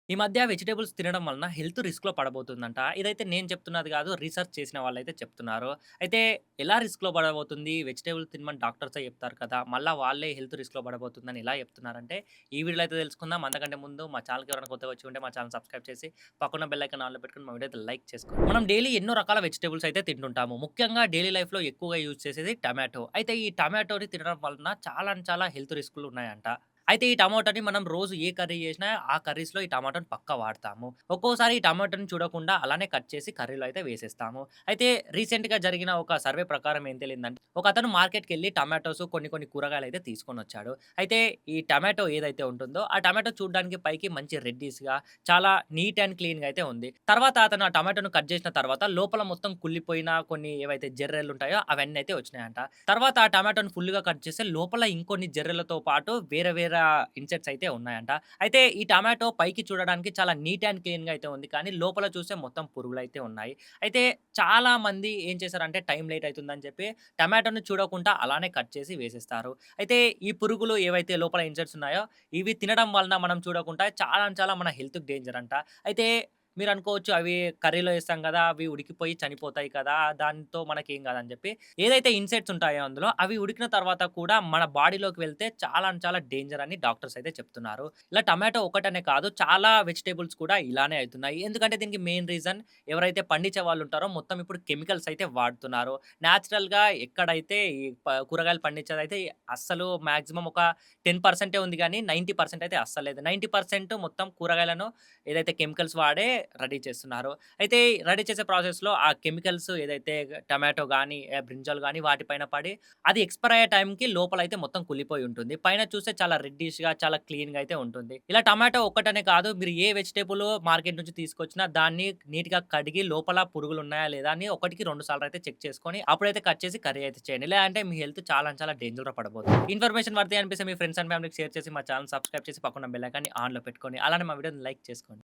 ఈ మధ్య వెజిటబుల్స్ తినడం వలన హెల్త్ రిస్క్‌లో పడబోతుందంట. ఇదైతే నేను చెప్తున్నది గాదు. రిసర్చ్ చేసిన వాళ్ళైతే చెప్తున్నారు. అయితే ఎలా రిస్క్‌లో పడబోతుంది? వెజిటబుల్స్ తినమని డాక్టర్సే చెప్తారు కదా! మళ్ళా వాళ్ళే హెల్త్ రిస్క్‌లో పడబోతుందని ఎలా చెప్తున్నారంటే, ఈ వీడియోలో అయితే తెలుసుకుందాం. అంతకంటే ముందు మా ఛానెల్‌కి ఎవరైనా కొత్తగా వచ్చి ఉంటే మా ఛానెల్ సబ్స్క్రైబ్ చేసి, పక్కన బెల్ ఐకాన్ ఆన్‌లో పెట్టుకొని మా వీడియో అయితే లైక్ చేసుకోండి. మనం డైలీ ఎన్నో రకాల వెజిటబుల్స్ అయితే తింటుంటాము. ముఖ్యంగా డైలీ లైఫ్‌లో ఎక్కువగా యూజ్ చేసేది టమాటో. అయితే ఈ టమాటోని తినడం వలన చాలా చాలా హెల్త్ రిస్కులు ఉన్నాయంట. అయితే ఈ టమాటోని మనం రోజు ఏ కర్రీ చేసినా, ఆ కర్రీస్‌లో ఈ టమాటోని పక్కా వాడతాము. ఒక్కోసారి ఈ టమాటోని చూడకుండా అలానే కట్ చేసి కర్రీలో అయితే వేసేస్తాము. అయితే రీసెంట్‌గా జరిగిన ఒక సర్వే ప్రకారం ఏం తేలిందంటే, ఒకతను మార్కెట్‌కెళ్ళి టమాటోస్ కొన్ని కూరగాయలైతే తీసుకొనొచ్చాడు. అయితే ఈ టమాటో ఏదైతే ఉంటుందో, ఆ టమాటో చూడ్డానికి పైకి మంచి రెడ్డిష్‌గా చాలా నీట్ అండ్ క్లీన్‌గా అయితే ఉంది. తర్వాత అతను ఆ టమాటోను కట్ చేసిన తర్వాత లోపల మొత్తం కుళ్ళిపోయిన కొన్ని ఏవైతే జెర్రెలుంటాయో అవన్నీ అయితే వచ్చినాయంట. తర్వాత ఆ టమాటోని ఫుల్‌గా కట్ చేస్తే లోపల ఇంకొన్ని జెర్రెలతో పాటు వేరే వేరే ఇన్సెక్ట్స్ అయితే ఉన్నాయంట. అయితే ఈ టమాటో పైకి చూడడానికి చాలా నీట్ అండ్ క్లీన్‌గా అయితే ఉంది. కానీ లోపల చూస్తే మొత్తం పురుగులైతే ఉన్నాయి. అయితే చాలా మంది ఏం చేశారంటే టైం లేట్ అయితుందని చెప్పి టమాటోని చూడకుండా అలానే కట్ చేసి వేసేస్తారు. అయితే ఈ పురుగులు ఏవైతే లోపల ఇన్సెక్ట్స్ ఉన్నాయో ఇవి తినడం వలన మనం చూడకుండా చాలా మన హెల్త్‌కి డేంజర్ అంట. అయితే మీరనుకోవచ్చు అవి కర్రీలో ఏస్తాం గదా! అవి ఉడికిపోయి చనిపోతాయి కదా! దాంతో మనకేం గాదని జెప్పి. ఏదైతే ఇన్సెక్ట్స్ ఉంటాయో అందులో అవి ఉడికిన తర్వాత కూడా మన బాడీలోకి వెళ్తే చాలా డేంజర్ అని డాక్టర్స్ అయితే చెప్తున్నారు. ఇలా టమాటో ఒక్కటనే కాదు చాలా వెజిటబుల్స్ కూడా ఇలానే అయితున్నాయి. ఎందుకంటే దీనికి మెయిన్ రీజన్ ఎవరైతే పండించే వాళ్ళుంటారో మొత్తం ఇప్పుడు కెమికల్స్ అయితే వాడుతున్నారు. నేచురల్‌గా ఎక్కడైతే ఈ కూరగాయలు పండించేదైతే అస్సలు మాక్సిమం ఒక 10% ఉంది గానీ 90% అయితే అస్సలు లేదు. 90% మొత్తం కూరగాయలను ఏదైతే కెమికల్స్ వాడే రెడీ చేస్తున్నారు. అయితే రెడీ చేసే ప్రాసెస్‌లో ఆ కెమికల్స్ ఏదైతే టమాటో గాని, బ్రింజాల్ గాని వాటి పైన పడి అది ఎక్స్‌పైర్ అయ్యే టైంకి లోపలైతే మొత్తం కుళ్ళిపోయి ఉంటుంది. పైన చూస్తే చాలా రెడ్డిష్‌గా చాలా క్లీన్‌గా అయితే ఉంటుంది. ఇలా టమాటో ఒక్కటనే కాదు మీరు ఏ వెజిటబుల్ మార్కెట్ నుంచి తీసుకొచ్చినా దాన్ని నీట్‌గా కడిగి లోపల పురుగులున్నాయా లేదా అని ఒకటికి 2 సార్లు అయితే చెక్ చేసుకొని అప్పుడైతే కట్ చేసి కర్రీ అయితే చేయండి. లేదంటే మీ హెల్త్ చాలా డేంజర్‌లో పడబోతుంది. ఇన్ఫర్మేషన్ వర్తీ అనిపిస్తే మీ ఫ్రెండ్స్ అండ్ ఫ్యామిలీకి షేర్ చేసి మా ఛానెల్ సబ్స్క్రైబ్ చేసి పక్కన బెల్ ఐకాన్‌ని ఆన్‌లో పెట్టుకోండి. అలానే మా వీడియోని లైక్ చేసుకోండి.